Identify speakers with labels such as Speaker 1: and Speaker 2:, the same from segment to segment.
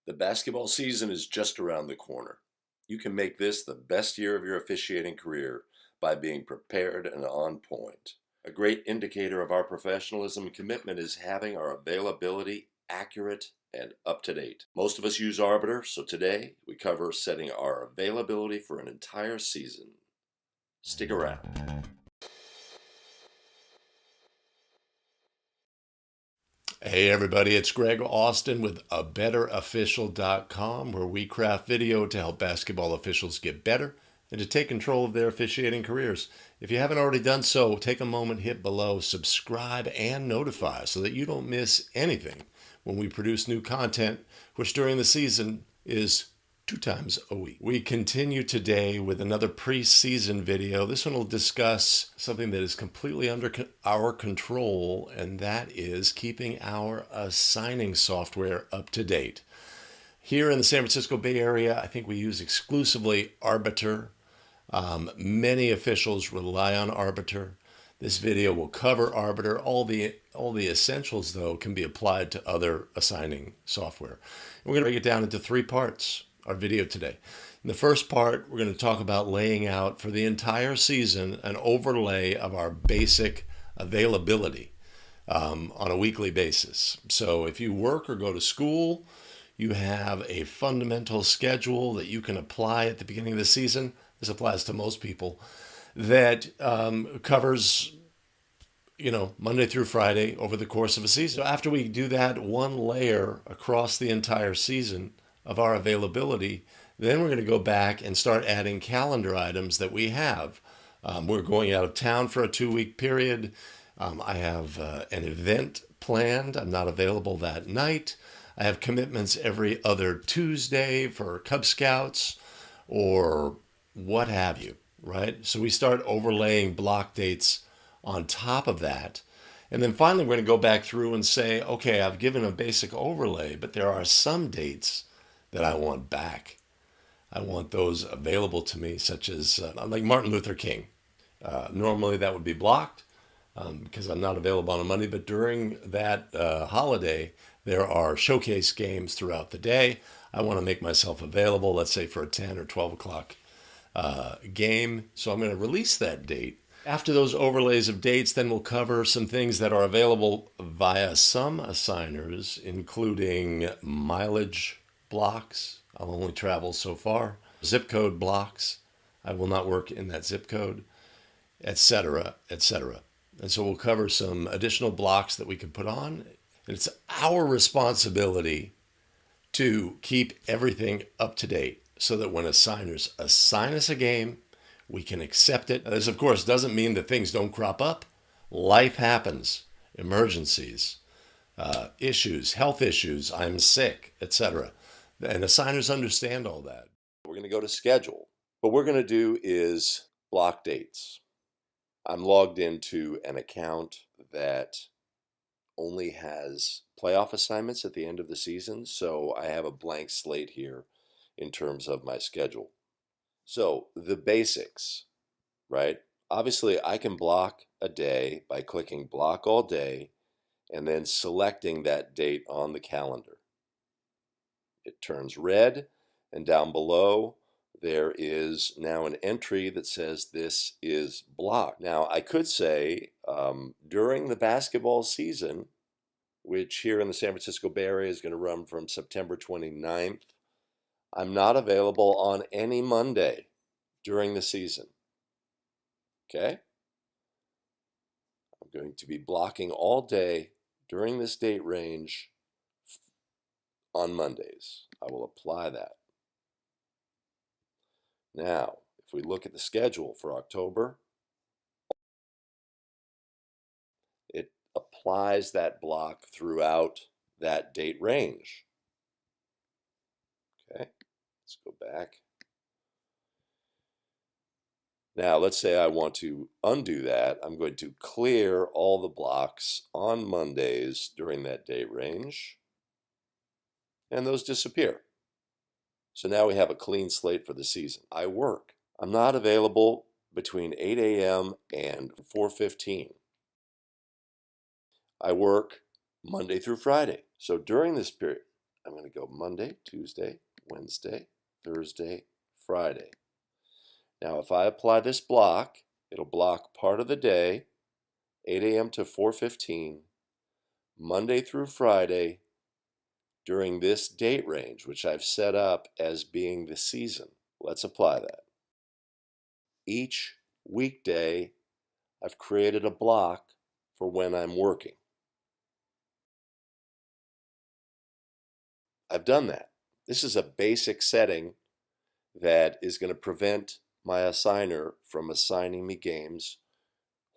Speaker 1: The basketball season is just around the corner. You can make this the best year of your officiating career by being prepared and on point. A great indicator of our professionalism and commitment is having our availability accurate and up to date. Most of us use Arbiter, so today we cover setting our availability for an entire season. Stick around.
Speaker 2: Hey everybody, it's Greg Austin with ABetterOfficial.com, where we craft video to help basketball officials get better and to take control of their officiating careers. If you haven't already done so, take a moment, hit below, subscribe, and notify so that you don't miss anything when we produce new content, which during the season is 2 times a week. We continue today with another preseason video. This one will discuss something that is completely under our control, and that is keeping our assigning software up to date. Here in the San Francisco Bay Area, I think we use exclusively Arbiter. Many officials rely on Arbiter. This video will cover Arbiter. All the essentials, though, can be applied to other assigning software. We're going to break it down into 3 parts, our video today. In the first part, we're going to talk about laying out for the entire season an overlay of our basic availability on a weekly basis. So if you work or go to school, you have a fundamental schedule that you can apply at the beginning of the season. This applies to most people. That covers, Monday through Friday over the course of a season. So after we do that one layer across the entire season of our availability, then we're going to go back and start adding calendar items that we have. We're going out of town for a 2-week period. I have an event planned. I'm not available that night. I have commitments every other Tuesday for Cub Scouts or what have you, right? So we start overlaying block dates on top of that. And then finally, we're going to go back through and say, okay, I've given a basic overlay, but there are some dates that I want back. I want those available to me, such as like Martin Luther King. Normally that would be blocked because I'm not available on a Monday, but during that holiday, there are showcase games throughout the day. I want to make myself available, let's say for a 10 or 12 o'clock game. So I'm going to release that date. After those overlays of dates, then we'll cover some things that are available via some assigners, including mileage blocks. I'll only travel so far. Zip code blocks. I will not work in that zip code, etc., etc. And so we'll cover some additional blocks that we can put on. And it's our responsibility to keep everything up to date so that when assigners assign us a game, we can accept it. This, of course, doesn't mean that things don't crop up. Life happens, emergencies, issues, health issues, I'm sick, etc. And assigners understand all that.
Speaker 1: We're going to go to schedule. What we're going to do is block dates. I'm logged into an account that only has playoff assignments at the end of the season, so I have a blank slate here in terms of my schedule. So the basics, right? Obviously, I can block a day by clicking block all day and then selecting that date on the calendar. It turns red, and down below there is now an entry that says this is blocked. Now, I could say during the basketball season, which here in the San Francisco Bay Area is going to run from September 29th, I'm not available on any Monday during the season. Okay? I'm going to be blocking all day during this date range on Mondays. I will apply that. Now, if we look at the schedule for October, it applies that block throughout that date range. Okay, let's go back. Now, let's say I want to undo that. I'm going to clear all the blocks on Mondays during that date range, and those disappear. So now we have a clean slate for the season. I work. I'm not available between 8 a.m. and 4:15. I work Monday through Friday. So during this period, I'm going to go Monday, Tuesday, Wednesday, Thursday, Friday. Now, if I apply this block, it'll block part of the day, 8 a.m. to 4:15, Monday through Friday, during this date range, which I've set up as being the season. Let's apply that. Each weekday, I've created a block for when I'm working. I've done that. This is a basic setting that is going to prevent my assigner from assigning me games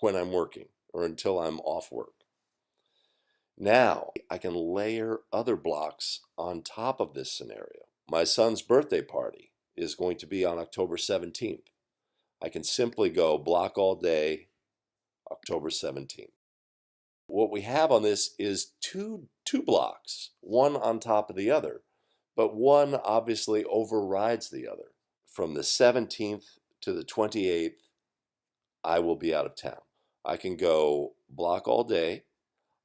Speaker 1: when I'm working or until I'm off work. Now I can layer other blocks on top of this scenario. My son's birthday party is going to be on October 17th. I can simply go block all day, October 17th. What we have on this is two blocks, one on top of the other, but one obviously overrides the other. From the 17th to the 28th, I will be out of town. I can go block all day.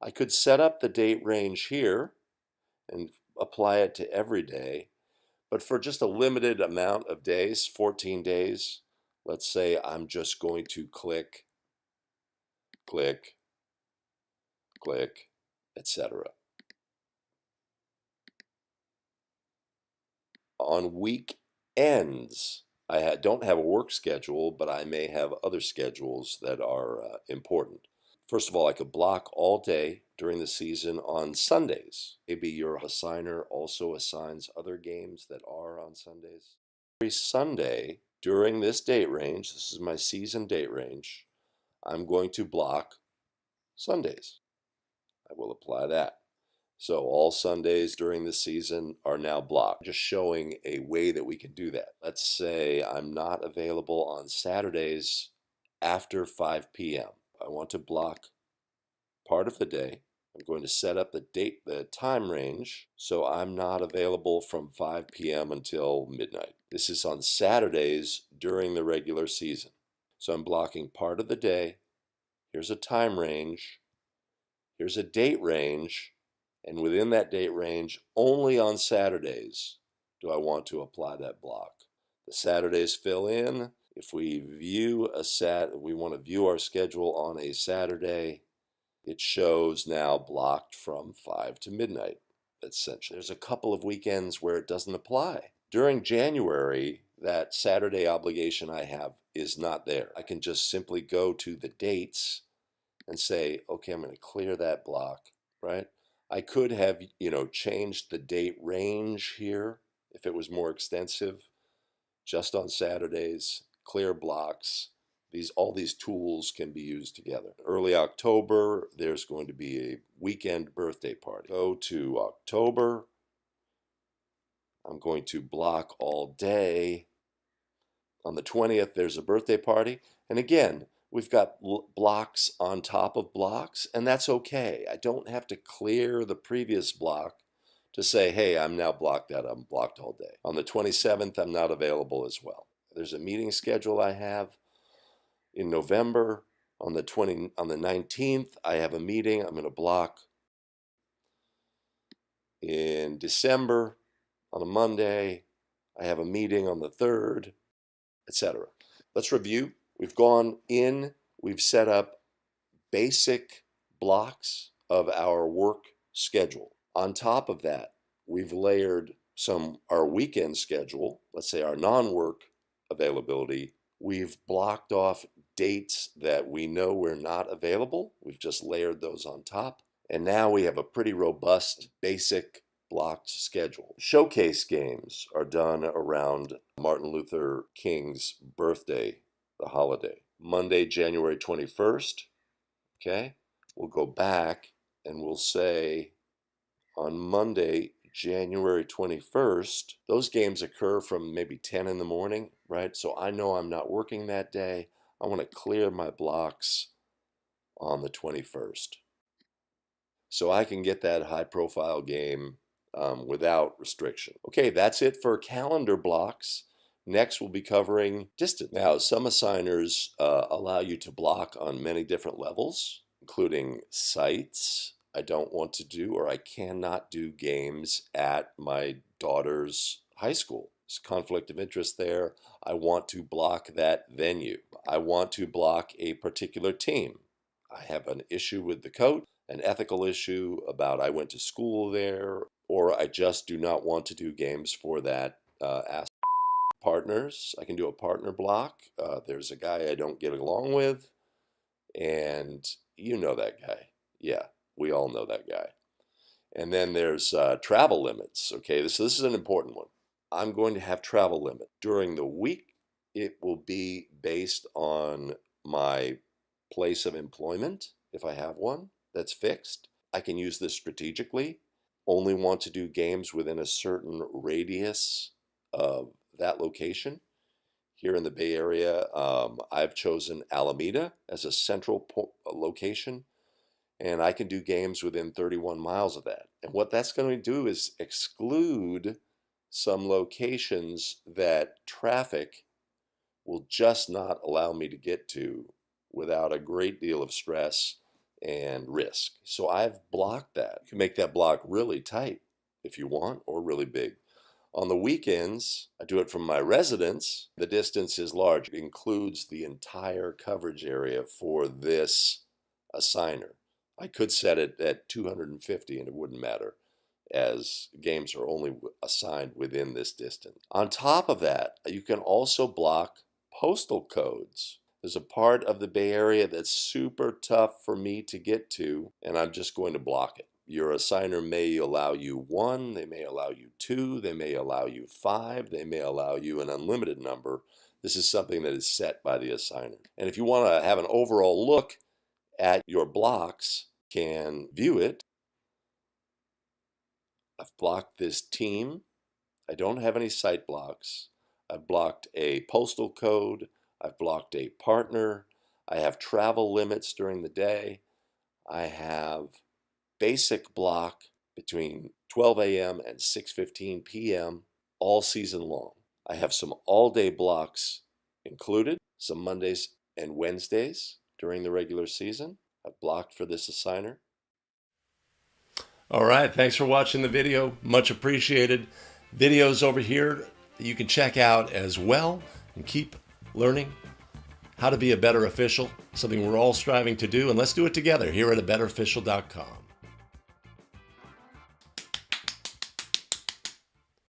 Speaker 1: I could set up the date range here and apply it to every day, but for just a limited amount of days, 14 days, let's say I'm just going to click, click, click, etc. On weekends, I don't have a work schedule, but I may have other schedules that are important. First of all, I could block all day during the season on Sundays. Maybe your assigner also assigns other games that are on Sundays. Every Sunday during this date range, this is my season date range, I'm going to block Sundays. I will apply that. So all Sundays during the season are now blocked. Just showing a way that we can do that. Let's say I'm not available on Saturdays after 5 p.m. I want to block part of the day. I'm going to set up the time range, so I'm not available from 5 p.m. until midnight. This is on Saturdays during the regular season. So I'm blocking part of the day. Here's a time range. Here's a date range. And within that date range, only on Saturdays do I want to apply that block. The Saturdays fill in. If we we want to view our schedule on a Saturday, it shows now blocked from 5 to midnight, essentially. There's a couple of weekends where it doesn't apply. During January, that Saturday obligation I have is not there. I can just simply go to the dates and say, okay, I'm going to clear that block, right? I could have, changed the date range here if it was more extensive, just on Saturdays, clear blocks. All these tools can be used together. Early October, there's going to be a weekend birthday party. Go to October. I'm going to block all day. On the 20th, there's a birthday party. And again, we've got blocks on top of blocks, and that's okay. I don't have to clear the previous block to say, hey, I'm now blocked out. I'm blocked all day. On the 27th, I'm not available as well. There's a meeting schedule I have in November. On the 19th, I have a meeting. I'm going to block. In December, on a Monday, I have a meeting on the 3rd, etc. Let's review. We've gone in, we've set up basic blocks of our work schedule. On top of that, we've layered our weekend schedule, let's say our non-work availability. We've blocked off dates that we know we're not available. We've just layered those on top. And now we have a pretty robust, basic blocked schedule. Showcase games are done around Martin Luther King's birthday, the holiday. Monday, January 21st, okay? We'll go back and we'll say on Monday, January 21st, those games occur from maybe 10 in the morning, right? So I know I'm not working that day. I want to clear my blocks on the 21st. So I can get that high profile game without restriction. Okay, that's it for calendar blocks. Next, we'll be covering distance. Now, some assigners allow you to block on many different levels, including sites, I don't want to do, or I cannot do games at my daughter's high school. There's conflict of interest there. I want to block that venue. I want to block a particular team. I have an issue with the coach, an ethical issue about I went to school there, or I just do not want to do games for that partners. I can do a partner block. There's a guy I don't get along with, and you know that guy. Yeah, we all know that guy. And then there's travel limits. Okay, this is an important one. I'm going to have travel limit. During the week, it will be based on my place of employment, if I have one that's fixed. I can use this strategically. Only want to do games within a certain radius of that location. Here in the Bay Area, I've chosen Alameda as a central location, and I can do games within 31 miles of that. And what that's going to do is exclude some locations that traffic will just not allow me to get to without a great deal of stress and risk. So I've blocked that. You can make that block really tight if you want, or really big. On the weekends, I do it from my residence. The distance is large. It includes the entire coverage area for this assigner. I could set it at 250 and it wouldn't matter, as games are only assigned within this distance. On top of that, you can also block postal codes. There's a part of the Bay Area that's super tough for me to get to, and I'm just going to block it. Your assigner may allow you 1, they may allow you 2, they may allow you 5, they may allow you an unlimited number. This is something that is set by the assigner. And if you want to have an overall look at your blocks, can view it. I've blocked this team. I don't have any site blocks. I've blocked a postal code. I've blocked a partner. I have travel limits during the day. I have basic block between 12 a.m. and 6:15 p.m. all season long. I have some all-day blocks included, some Mondays and Wednesdays during the regular season. I've blocked for this assigner.
Speaker 2: All right, thanks for watching the video. Much appreciated. Videos over here that you can check out as well and keep learning how to be a better official, something we're all striving to do, and let's do it together here at abetterofficial.com.